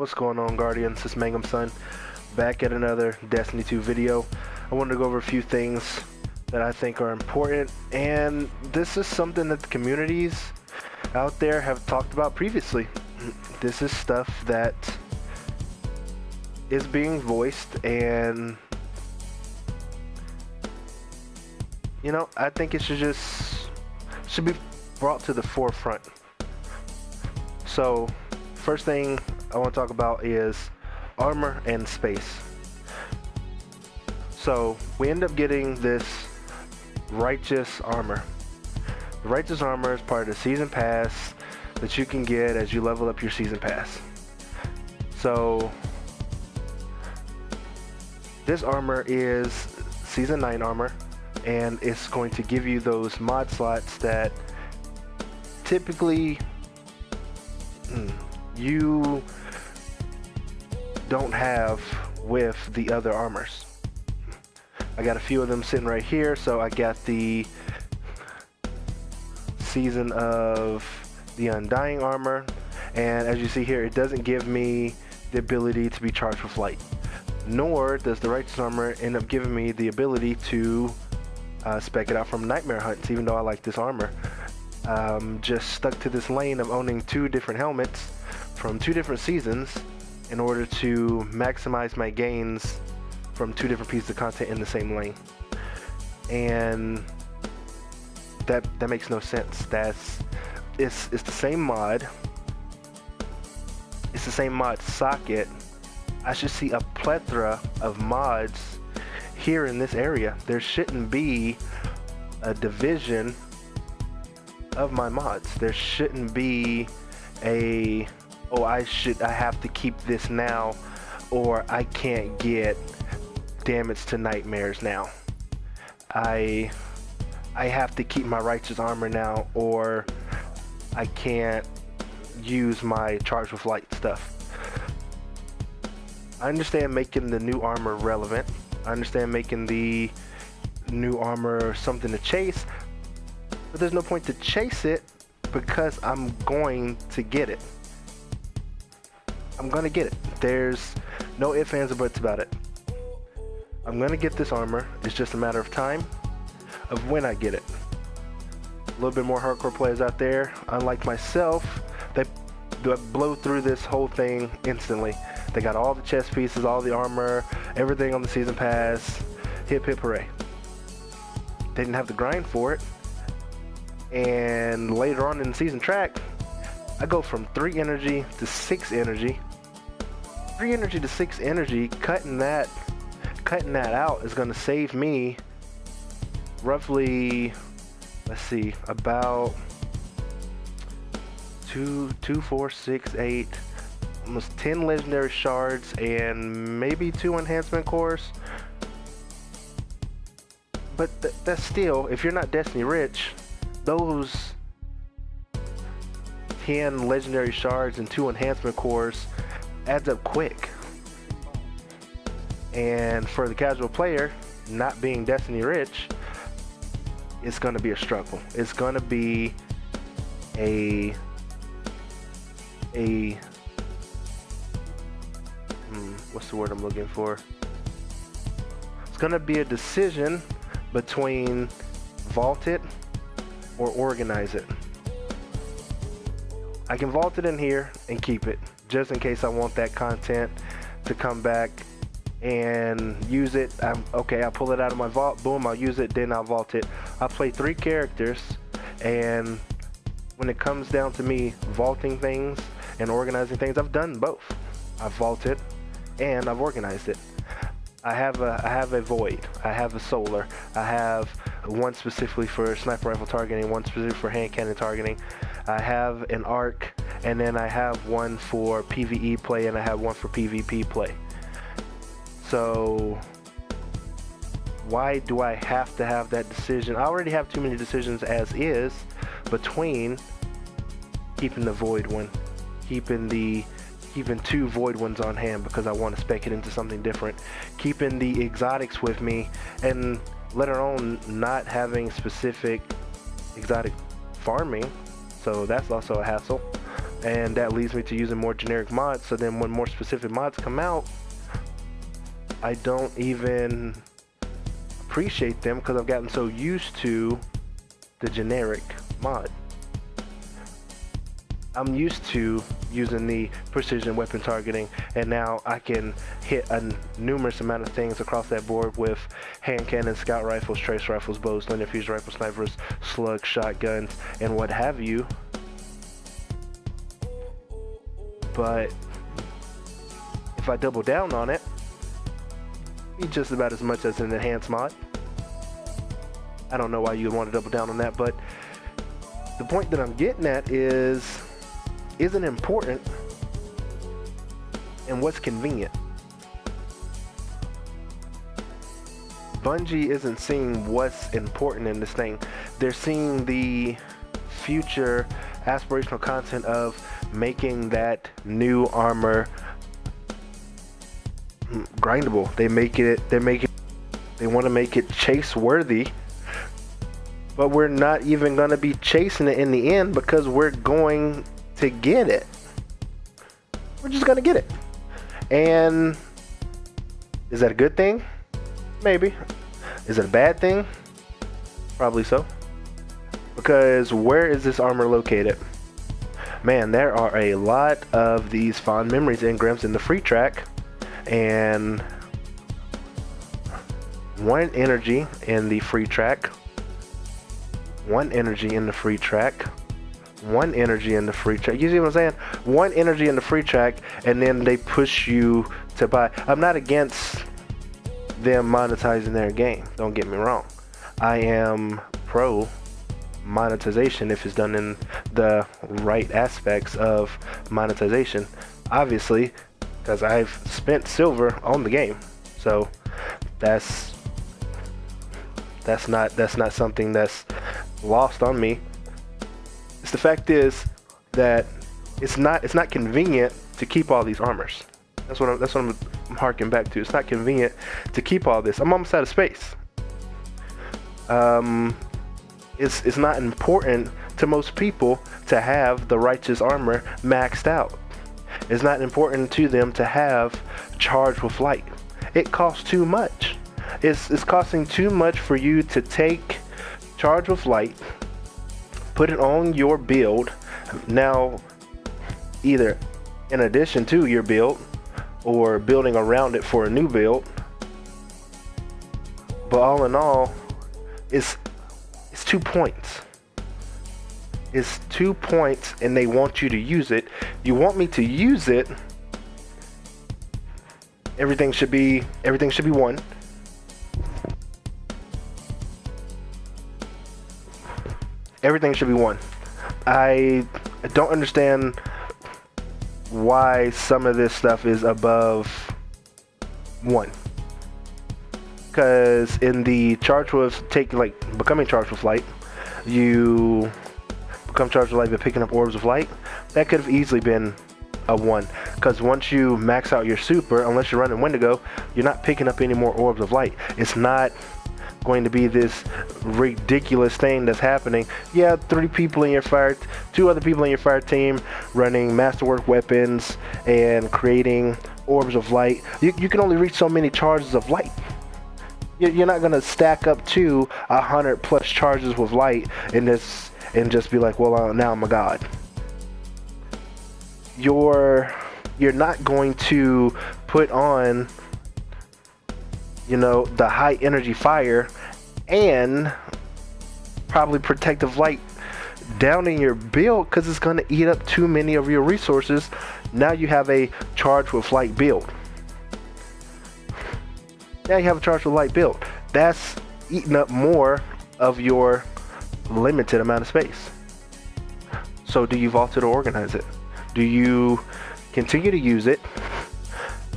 What's going on, Guardians? It's Mangumson, back at another Destiny 2 video. I wanted to go over a few things that I think are important, and this is something that the communities out there have talked about previously. This is stuff that is being voiced, and I think it should be brought to the forefront. So first thing I want to talk about is armor and space. So we end up getting this righteous armor. The righteous armor is part of the season pass that you can get as you level up your season pass. So this armor is season 9 armor, and it's going to give you those mod slots that typically you don't have with the other armors. I got a few of them sitting right here. So I got the Season of the Undying armor, and as you see here, it doesn't give me the ability to be charged with light, nor does the righteous armor end up giving me the ability to spec it out from nightmare hunts. Even though I like this armor, just stuck to this lane of owning 2 different helmets from 2 different seasons in order to maximize my gains from 2 different pieces of content in the same lane. And that makes no sense. It's the same mod. It's the same mod socket. I should see a plethora of mods here in this area. There shouldn't be a division of my mods. There shouldn't be a I have to keep this now, or I can't get damage to nightmares now. I have to keep my righteous armor now, or I can't use my charge with light stuff. I understand making the new armor relevant. I understand making the new armor something to chase, but there's no point to chase it because I'm going to get it. I'm gonna get it. There's no ifs, ands, or buts about it. I'm gonna get this armor. It's just a matter of time of when I get it. A little bit more hardcore players out there, unlike myself, they blow through this whole thing instantly. They got all the chest pieces, all the armor, everything on the season pass. Hip hip hooray. They didn't have to grind for it. And later on in the season track, I go from 3 energy to 6 energy. 3 energy to 6 energy, cutting that out is going to save me roughly, let's see, about 2, 4, 6, 8, almost 10 legendary shards and maybe 2 enhancement cores. But that's still, if you're not Destiny rich, those 10 legendary shards and 2 enhancement cores adds up quick. And for the casual player, not being Destiny rich, it's going to be a struggle. It's going to be what's the word I'm looking for? It's going to be a decision between vault it or organize it. I can vault it in here and keep it just in case I want that content to come back and use it. Okay, I'll pull it out of my vault, boom, I'll use it, then I'll vault it. I'll play 3 characters, and when it comes down to me vaulting things and organizing things, I've done both. I've vaulted and I've organized it. I have a void, I have a solar, I have one specifically for sniper rifle targeting, one specifically for hand cannon targeting. I have an arc, and then I have one for PvE play, and I have one for PvP play. So why do I have to have that decision? I already have too many decisions as is between keeping the void one, keeping 2 void ones on hand because I want to spec it into something different, keeping the exotics with me, and let alone not having specific exotic farming. So that's also a hassle. and that leads me to using more generic mods. So then when more specific mods come out, I don't even appreciate them because I've gotten so used to the generic mod. I'm used to using the precision weapon targeting, and now I can hit a numerous amount of things across that board with hand cannons, scout rifles, trace rifles, bows, linear fusion rifle, snipers, slugs, shotguns, and what have you. But if I double down on it, it's just about as much as an enhanced mod. I don't know why you'd want to double down on that, but the point that I'm getting at isn't important and what's convenient. Bungie isn't seeing what's important in this thing. They're seeing the future aspirational content of making that new armor grindable. They want to make it chase worthy, but we're not even going to be chasing it in the end because we're going to get it. We're just going to get it. And is that a good thing? Maybe. Is it a bad thing? Probably so. Because where is this armor located? Man, there are a lot of these fond memories engrams in the free track, and one energy in the free track, one energy in the free track, one energy in the free track. You see what I'm saying? One energy in the free track, and then they push you to buy. I'm not against them monetizing their game, don't get me wrong. I am pro monetization if it's done in the right aspects of monetization, obviously, because I've spent silver on the game. So that's not something that's lost on me. It's the fact is that it's not convenient to keep all these armors. That's what I'm harking back to. It's not convenient to keep all this. I'm almost out of space. It's not important to most people to have the righteous armor maxed out. It's not important to them to have charged with light. It costs too much. It's costing too much for you to take charge with light, put it on your build, now either in addition to your build or building around it for a new build. But all in all, it's 2 points. It's 2 points, and they want you to use it. You want me to use it, everything should be 1. Everything should be 1. I don't understand why some of this stuff is above 1. Because in the becoming charged with light, you become charged with light by picking up orbs of light. That could have easily been a 1. Because once you max out your super, unless you're running Wendigo, you're not picking up any more orbs of light. It's not going to be this ridiculous thing that's happening. Yeah, 3 people in your fire, 2 other people in your fire team running masterwork weapons and creating orbs of light. You can only reach so many charges of light. You're not gonna stack up to 100 plus charges with light and just be like, well, now I'm a god. You're not going to put on, the high energy fire and probably protective light down in your build, because it's going to eat up too many of your resources. Now you have a charge with light build. That's eating up more of your limited amount of space. So do you vault it or organize it? Do you continue to use it,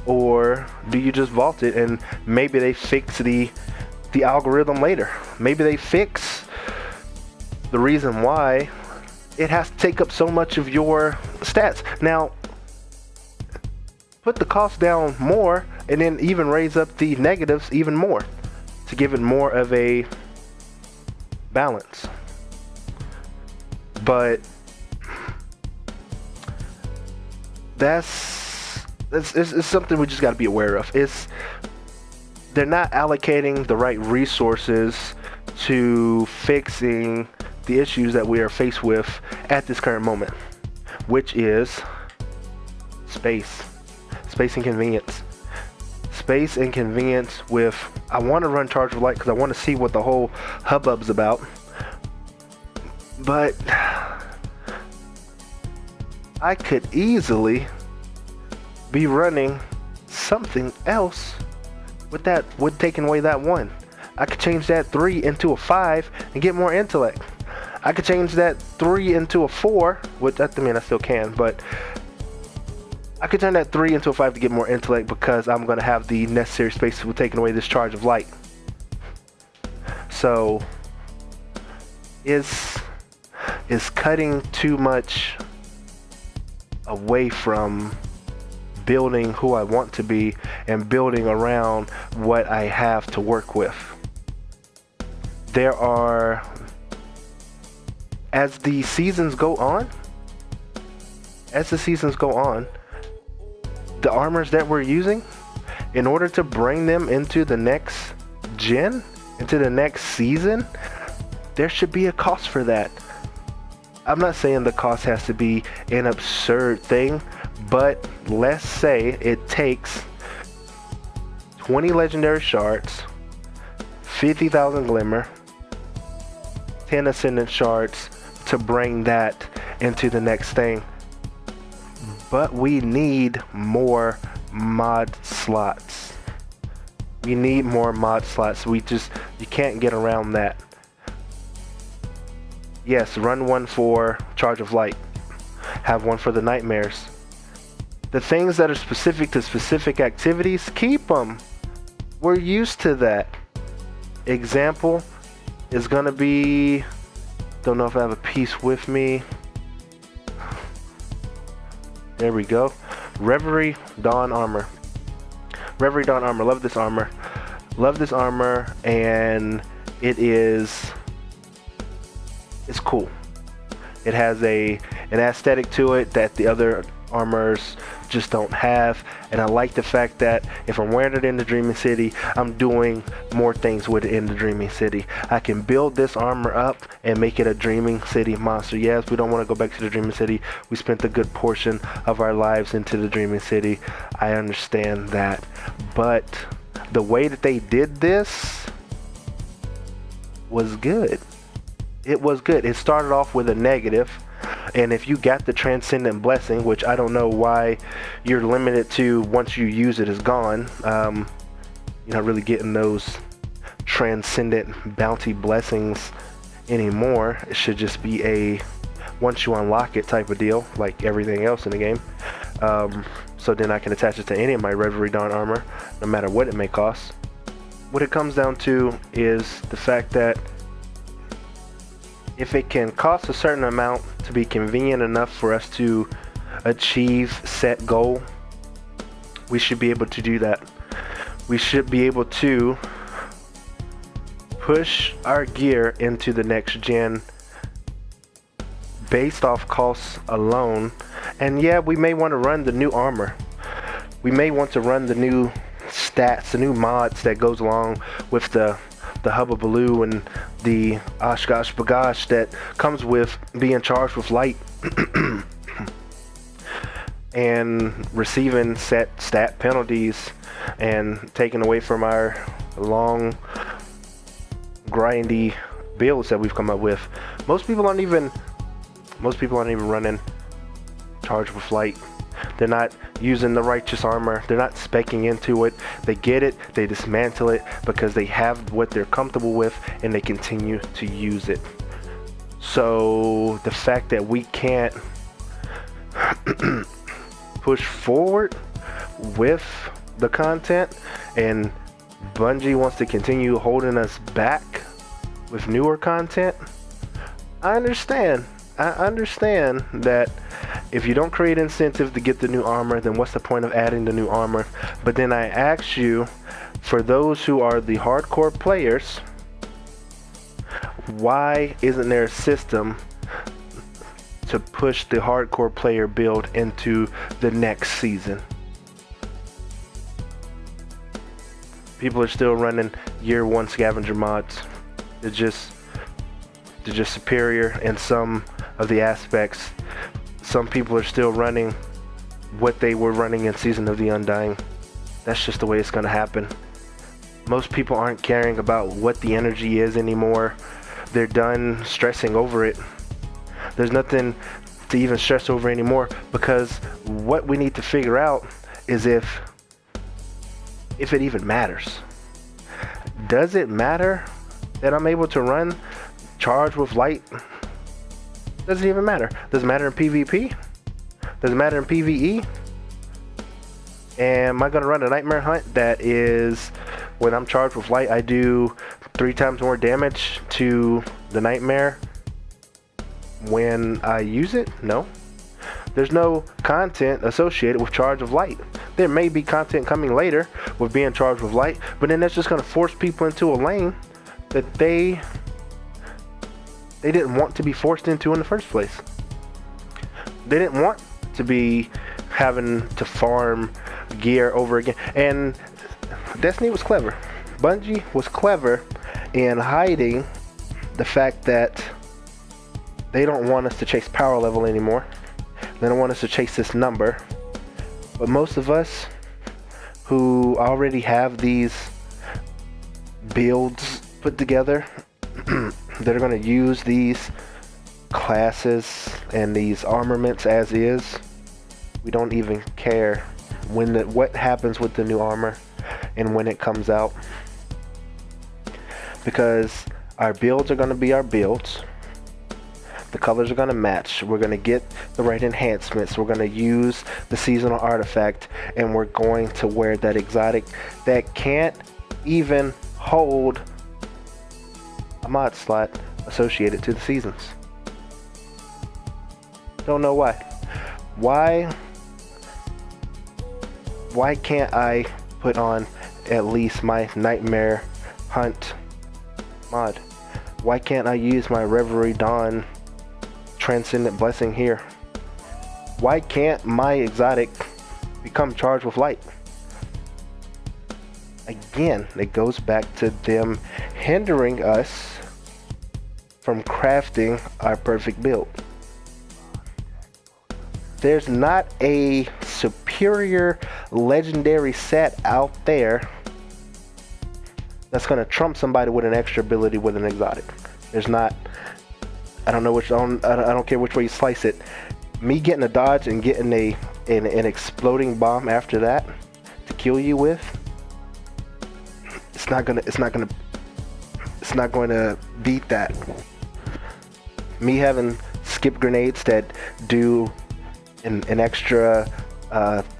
or do you just vault it and maybe they fix the algorithm later? Maybe they fix the reason why it has to take up so much of your stats. Now, put the cost down more and then even raise up the negatives even more to give it more of a balance. But it's something we just got to be aware of. They're not allocating the right resources to fixing the issues that we are faced with at this current moment, which is space and convenience. Space and convenience with, I want to run Charge of Light because I want to see what the whole hubbub's about, but I could easily be running something else with taking away that 1. I could change that 3 into a 5 and get more intellect. I could change that 3 into a 4, which I mean I still can, but I could turn that 3 into a 5 to get more intellect because I'm going to have the necessary space with taking away this Charge of Light. So is cutting too much away from building who I want to be and building around what I have to work with. As the seasons go on, the armors that we're using, in order to bring them into the next gen, into the next season, there should be a cost for that. I'm not saying the cost has to be an absurd thing, but let's say it takes 20 legendary shards, 50,000 glimmer, 10 ascendant shards to bring that into the next thing. But we need more mod slots. You can't get around that. Yes, run 1 for Charge of Light. Have 1 for the nightmares. The things that are specific to specific activities, keep them. We're used to that. Example is gonna be, don't know if I have a piece with me. There we go. Reverie Dawn Armor. Love this armor, and it's cool. It has an aesthetic to it that the other armors just don't have, and I like the fact that if I'm wearing it in the Dreaming City, I'm doing more things with it in the Dreaming City. I can build this armor up and make it a Dreaming City monster. Yes, we don't want to go back to the Dreaming City. We spent a good portion of our lives into the Dreaming City. I understand that, but the way that they did this was good. It was good. It started off with a negative, and if you got the Transcendent Blessing, which I don't know why you're limited to once you use it is gone, you're not really getting those Transcendent Bounty Blessings anymore. It should just be a once you unlock it type of deal, like everything else in the game. So then I can attach it to any of my Reverie Dawn armor, no matter what it may cost. What it comes down to is the fact that if it can cost a certain amount to be convenient enough for us to achieve set goal, we should be able to do that. We should be able to push our gear into the next gen based off costs alone. And yeah, we may want to run the new armor. We may want to run the new stats, the new mods that goes along with the hubbubaloo and the oshgosh bagosh that comes with being charged with light and receiving set stat penalties and taken away from our long grindy builds that we've come up with. Most people aren't even running charged with light. They're not using the righteous armor. They're not speccing into it. They get it, they dismantle it because they have what they're comfortable with and they continue to use it. So the fact that we can't push forward with the content and Bungie wants to continue holding us back with newer content, I understand that if you don't create incentive to get the new armor, then what's the point of adding the new armor? But then I ask you, for those who are the hardcore players, why isn't there a system to push the hardcore player build into the next season. People are still running year one scavenger mods. They're just superior in some of the aspects. Some people are still running what they were running in Season of the Undying. That's just the way it's gonna happen. Most people aren't caring about what the energy is anymore. They're done stressing over it. There's nothing to even stress over anymore, because what we need to figure out is if it even matters. Does it matter that I'm able to run Charge with Light? Does it even matter? Does it matter in PvP? Does it matter in PvE? Am I gonna run a Nightmare Hunt that is, when I'm charged with Light, I do 3 times more damage to the Nightmare when I use it? No. There's no content associated with Charge of Light. There may be content coming later with being charged with Light, but then that's just going to force people into a lane that they didn't want to be forced into in the first place. They didn't want to be having to farm gear over again. And Destiny was clever. Bungie was clever in hiding the fact that they don't want us to chase power level anymore. They don't want us to chase this number. But most of us who already have these builds put together, that are going to use these classes and these armaments as is, we don't even care what happens with the new armor and when it comes out, because our builds are going to be our builds. The colors are going to match. We're going to get the right enhancements. We're going to use the seasonal artifact, and we're going to wear that exotic that can't even hold a mod slot associated to the seasons. Don't know why. Why can't I put on at least my Nightmare Hunt mod? Why can't I use my Reverie Dawn Transcendent Blessing here? Why can't my exotic become charged with light? Again, it goes back to them hindering us from crafting our perfect build. There's not a superior legendary set out there that's going to trump somebody with an extra ability with an exotic. There's not. I don't care which way you slice it. Me getting a dodge and getting an exploding bomb after that to kill you with, it's not going to beat that. Me having skip grenades that do an extra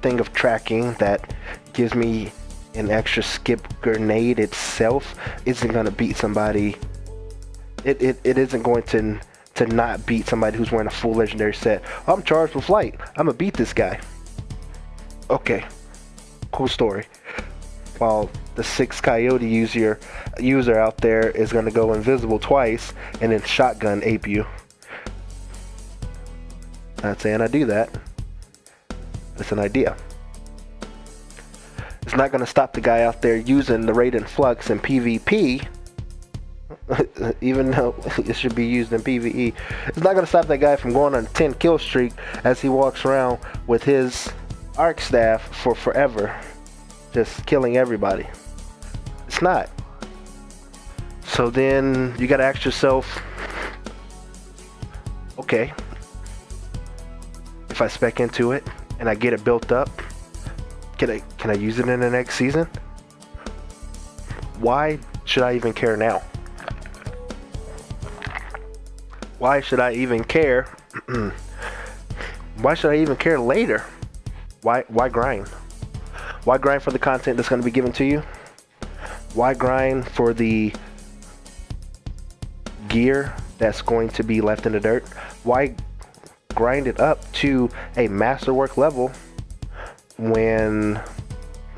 thing of tracking that gives me an extra skip grenade itself isn't going to beat somebody. It isn't going to not beat somebody who's wearing a full legendary set. I'm charged with light. I'm gonna beat this guy. Okay, cool story. While the 6 coyote user out there is gonna go invisible twice and then shotgun ape you. Not saying I do that. It's an idea. It's not gonna stop the guy out there using the Raiden Flux in PvP. Even though it should be used in PvE, it's not going to stop that guy from going on a 10 kill streak as he walks around with his arc staff for forever, just killing everybody. It's not. So then you got to ask yourself, okay, if I spec into it and I get it built up, can I use it in the next season? Why should I even care now? Why should I even care? Why should I even care later? Why grind? Why grind for the content that's going to be given to you? Why grind for the gear that's going to be left in the dirt? Why grind it up to a masterwork level when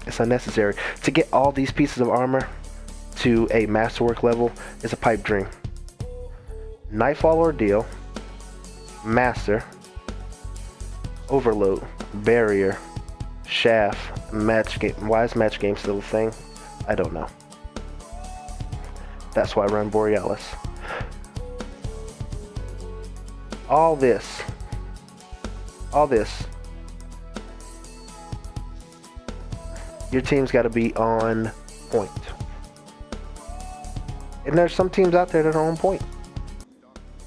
it's unnecessary? To get all these pieces of armor to a masterwork level is a pipe dream. Nightfall Ordeal Master, Overload, Barrier, Shaft, Match Game. Why is Match Game still a thing? I don't know. That's why I run Borealis. All this. Your team's got to be on point. And there's some teams out there that are on point,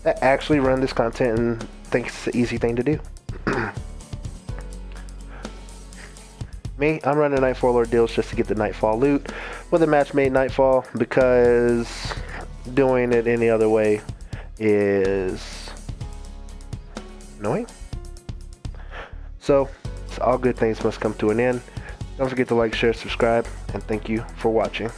that actually run this content and think it's the easy thing to do. Me, I'm running Nightfall Lord deals just to get the Nightfall loot with a match made Nightfall, because doing it any other way is annoying. So, all good things must come to an end. Don't forget to like, share, subscribe, and thank you for watching.